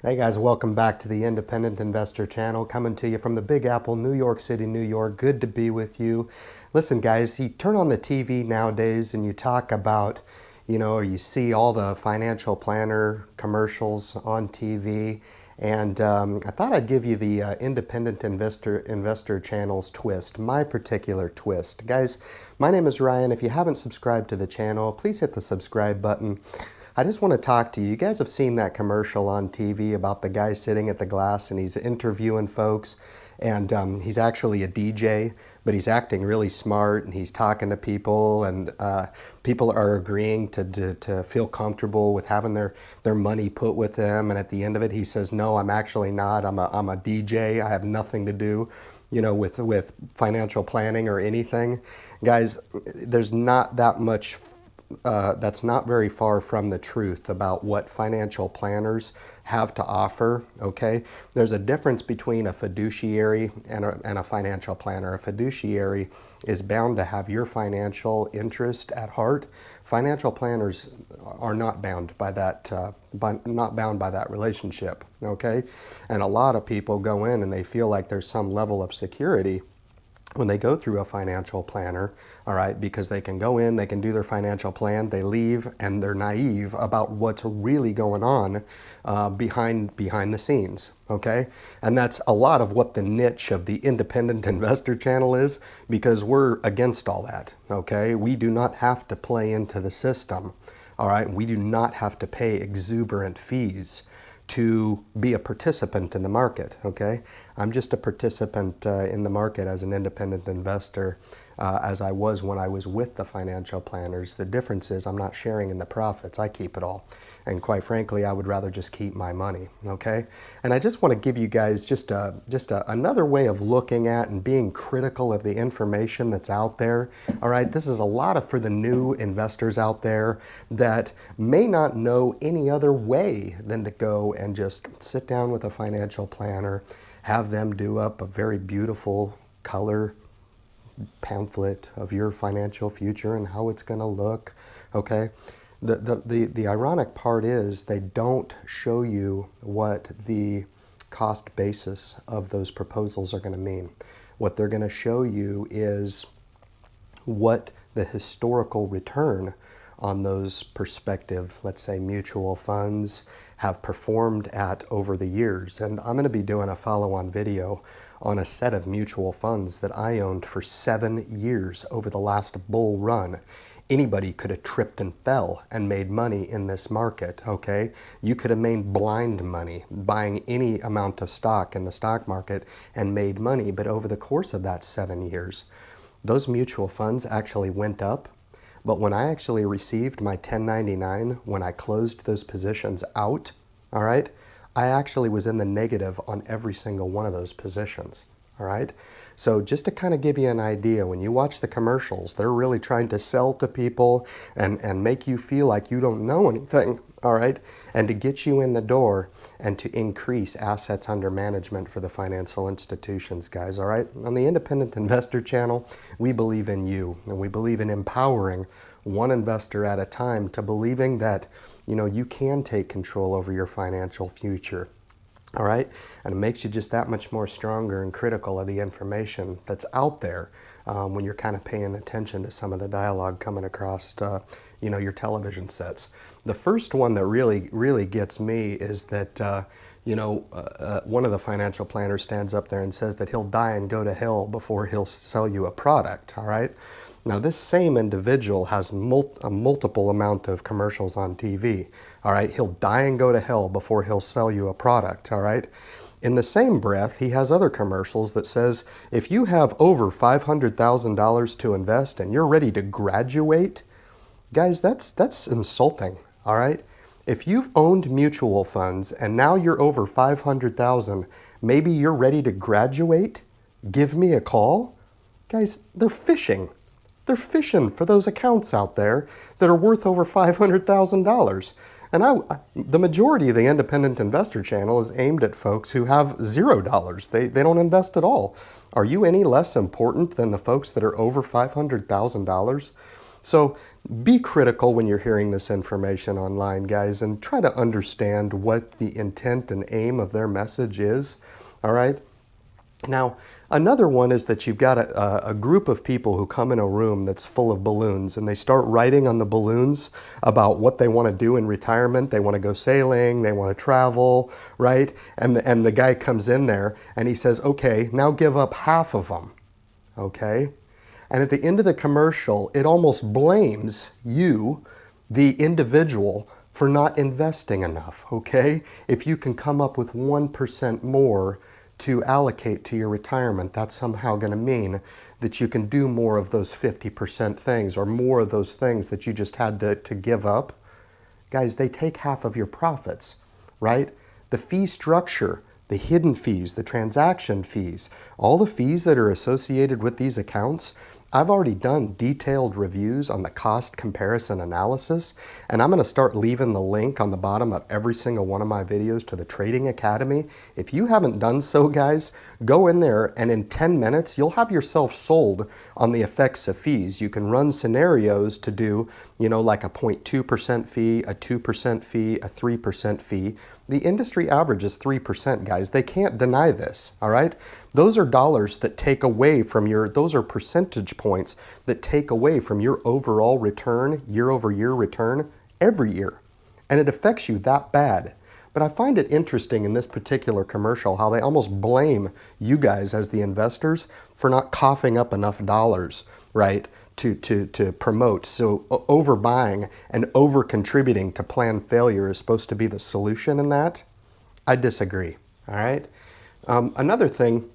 Hey guys, welcome back to the Independent Investor channel, coming to you from the Big Apple, New York City, New York. Good to be with you. Listen guys, you turn on the TV nowadays and you talk about, or you see all the financial planner commercials on TV. And I thought I'd give you the Independent Investor channel's twist, my particular twist. Guys, my name is Ryan. If you haven't subscribed to the channel, please hit the subscribe button. I just want to talk to you. You guys have seen that commercial on TV about the guy sitting at the glass and he's interviewing folks, and he's actually a DJ, but he's acting really smart and he's talking to people, and people are agreeing to feel comfortable with having their money put with him. And at the end of it, he says, "No, I'm actually not. I'm a DJ. I have nothing to do, with financial planning or anything." Guys, there's not that much. That's not very far from the truth about what financial planners have to offer, okay? There's a difference between a fiduciary and a financial planner. A fiduciary is bound to have your financial interest at heart. Financial planners are not bound by that, not bound by that relationship, okay? And a lot of people go in and they feel like there's some level of security when they go through a financial planner, all right, because they can go in, they can do their financial plan, they leave, and they're naive about what's really going on behind the scenes, okay? And that's a lot of what the niche of the Independent Investor channel is, because we're against all that, okay? We do not have to play into the system, all right? We do not have to pay exuberant fees to be a participant in the market, okay? I'm just a participant in the market as an independent investor, as I was when I was with the financial planners. The difference is I'm not sharing in the profits. I keep it all. And quite frankly, I would rather just keep my money, okay? And I just want to give you guys just another way of looking at and being critical of the information that's out there, all right? This is a lot for the new investors out there that may not know any other way than to go and just sit down with a financial planner, have them do up a very beautiful color pamphlet of your financial future and how it's going to look, okay? The ironic part is they don't show you what the cost basis of those proposals are going to mean. What they're going to show you is what the historical return on those prospective, let's say, mutual funds have performed at over the years. And I'm going to be doing a follow-on video on a set of mutual funds that I owned for 7 years over the last bull run. Anybody could have tripped and fell and made money in this market, okay? You could have made blind money buying any amount of stock in the stock market and made money, but over the course of that 7 years, those mutual funds actually went up. But when I actually received my 1099, when I closed those positions out, all right, I actually was in the negative on every single one of those positions, all right? So just to kind of give you an idea, when you watch the commercials, they're really trying to sell to people and make you feel like you don't know anything, all right? And to get you in the door and to increase assets under management for the financial institutions, guys, all right? On the Independent Investor channel, we believe in you, and we believe in empowering one investor at a time to believing that, you can take control over your financial future. All right, and it makes you just that much more stronger and critical of the information that's out there when you're kind of paying attention to some of the dialogue coming across, your television sets. The first one that really gets me is that, one of the financial planners stands up there and says that he'll die and go to hell before he'll sell you a product. All right. Now, this same individual has a multiple amount of commercials on TV, all right? He'll die and go to hell before he'll sell you a product, all right? In the same breath, he has other commercials that says, if you have over $500,000 to invest and you're ready to graduate, guys, that's insulting, all right? If you've owned mutual funds and now you're over 500,000, maybe you're ready to graduate, give me a call. Guys, they're fishing. They're fishing for those accounts out there that are worth over $500,000. And the majority of the Independent Investor channel is aimed at folks who have $0. They don't invest at all. Are you any less important than the folks that are over $500,000? So be critical when you're hearing this information online, guys, and try to understand what the intent and aim of their message is, all right? Now, another one is that you've got a group of people who come in a room that's full of balloons, and they start writing on the balloons about what they want to do in retirement. They want to go sailing, they want to travel, right? And the guy comes in there and he says, okay, now give up half of them, okay? And at the end of the commercial, it almost blames you, the individual, for not investing enough, okay? If you can come up with 1% more to allocate to your retirement, that's somehow going to mean that you can do more of those 50% things or more of those things that you just had to give up. Guys, they take half of your profits, right? The fee structure, the hidden fees, the transaction fees, all the fees that are associated with these accounts, I've already done detailed reviews on the cost comparison analysis, and I'm going to start leaving the link on the bottom of every single one of my videos to the Trading Academy. If you haven't done so, guys, go in there and in 10 minutes, you'll have yourself sold on the effects of fees. You can run scenarios to do, like a 0.2% fee, a 2% fee, a 3% fee. The industry average is 3%, guys. They can't deny this, all right? Those are dollars that take away from those are percentage points that take away from your overall return, year-over-year return, every year. And it affects you that bad. But I find it interesting in this particular commercial how they almost blame you guys as the investors for not coughing up enough dollars, right, to promote. So overbuying and over-contributing to plan failure is supposed to be the solution in that. I disagree, all right? Another thing,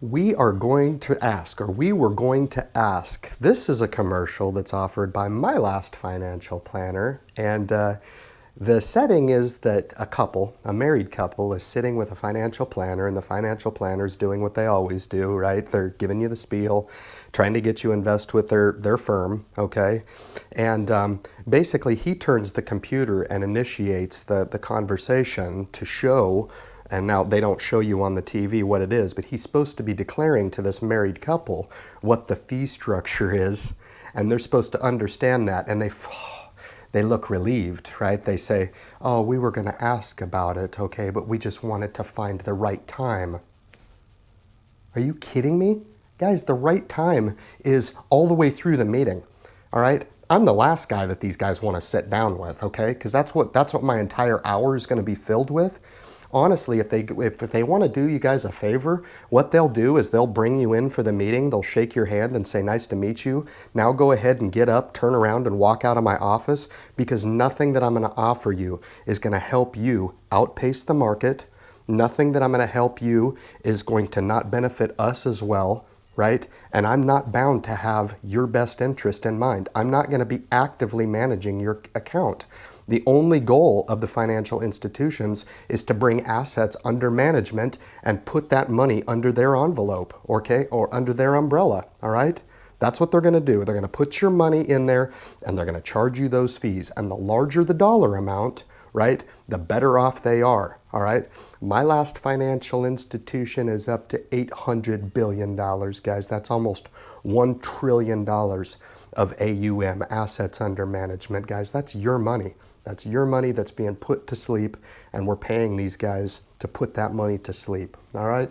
we were going to ask, this is a commercial that's offered by my last financial planner, and the setting is that a married couple is sitting with a financial planner, and the financial planner is doing what they always do, right? They're giving you the spiel, trying to get you invest with their firm, okay? And basically he turns the computer and initiates the conversation to show, and now they don't show you on the TV what it is, but he's supposed to be declaring to this married couple what the fee structure is, and they're supposed to understand that, and they look relieved, right? They say, oh, we were going to ask about it, okay, but we just wanted to find the right time. Are you kidding me? Guys, the right time is all the way through the meeting, all right? I'm the last guy that these guys want to sit down with, okay? Because that's what my entire hour is going to be filled with. Honestly, if they want to do you guys a favor, what they'll do is they'll bring you in for the meeting, they'll shake your hand and say, nice to meet you. Now go ahead and get up, turn around and walk out of my office, because nothing that I'm going to offer you is going to help you outpace the market. Nothing that I'm going to help you is going to not benefit us as well, right? And I'm not bound to have your best interest in mind. I'm not going to be actively managing your account. The only goal of the financial institutions is to bring assets under management and put that money under their envelope, okay, or under their umbrella, all right? That's what they're going to do. They're going to put your money in there and they're going to charge you those fees. And the larger the dollar amount, right, the better off they are, all right? My last financial institution is up to $800 billion, guys. That's almost $1 trillion of AUM, assets under management, guys. That's your money. That's your money that's being put to sleep, and we're paying these guys to put that money to sleep, all right?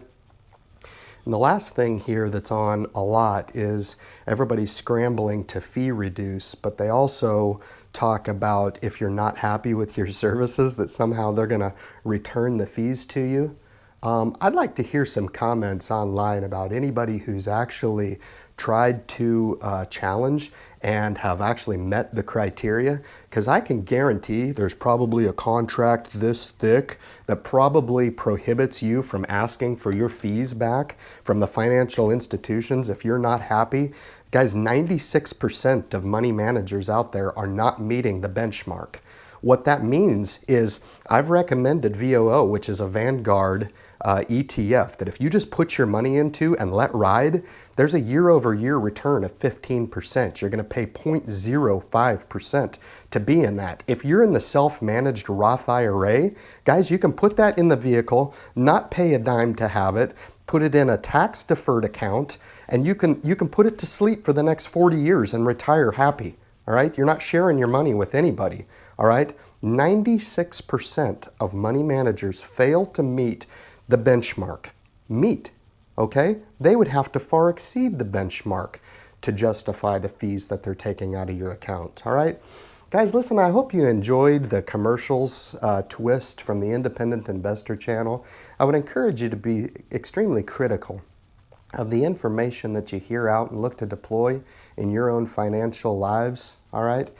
And the last thing here that's on a lot is everybody's scrambling to fee reduce, but they also talk about if you're not happy with your services, that somehow they're going to return the fees to you. I'd like to hear some comments online about anybody who's actually tried to challenge and have actually met the criteria, because I can guarantee there's probably a contract this thick that probably prohibits you from asking for your fees back from the financial institutions if you're not happy. Guys, 96% of money managers out there are not meeting the benchmark. What that means is I've recommended VOO, which is a Vanguard ETF, that if you just put your money into and let ride, there's a year-over-year return of 15%. You're going to pay 0.05% to be in that. If you're in the self-managed Roth IRA, guys, you can put that in the vehicle, not pay a dime to have it, put it in a tax-deferred account, and you can put it to sleep for the next 40 years and retire happy. All right? You're not sharing your money with anybody. All right? 96% of money managers fail to meet the benchmark. Okay? They would have to far exceed the benchmark to justify the fees that they're taking out of your account. All right? Guys, listen, I hope you enjoyed the commercials twist from the Independent Investor channel. I would encourage you to be extremely critical of the information that you hear out and look to deploy in your own financial lives. All right?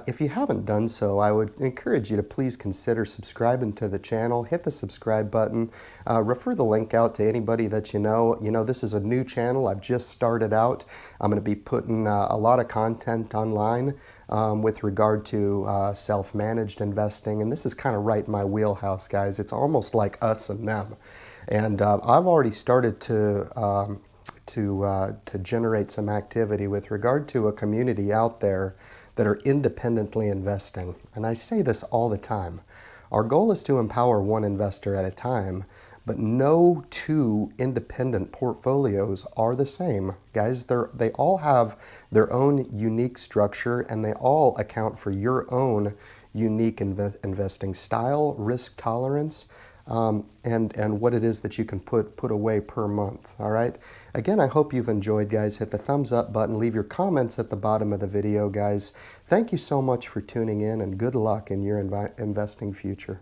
If you haven't done so, I would encourage you to please consider subscribing to the channel. Hit the subscribe button. Refer the link out to anybody that you know. You know, this is a new channel. I've just started out. I'm going to be putting a lot of content online with regard to self-managed investing. And this is kind of right in my wheelhouse, guys. It's almost like us and them. And I've already started to generate some activity with regard to a community out there that are independently investing. And I say this all the time. Our goal is to empower one investor at a time, but no two independent portfolios are the same. Guys, they all have their own unique structure, and they all account for your own unique investing style, risk tolerance, and what it is that you can put away per month. All right. Again, I hope you've enjoyed, guys. Hit the thumbs up button. Leave your comments at the bottom of the video, guys. Thank you so much for tuning in, and good luck in your investing future.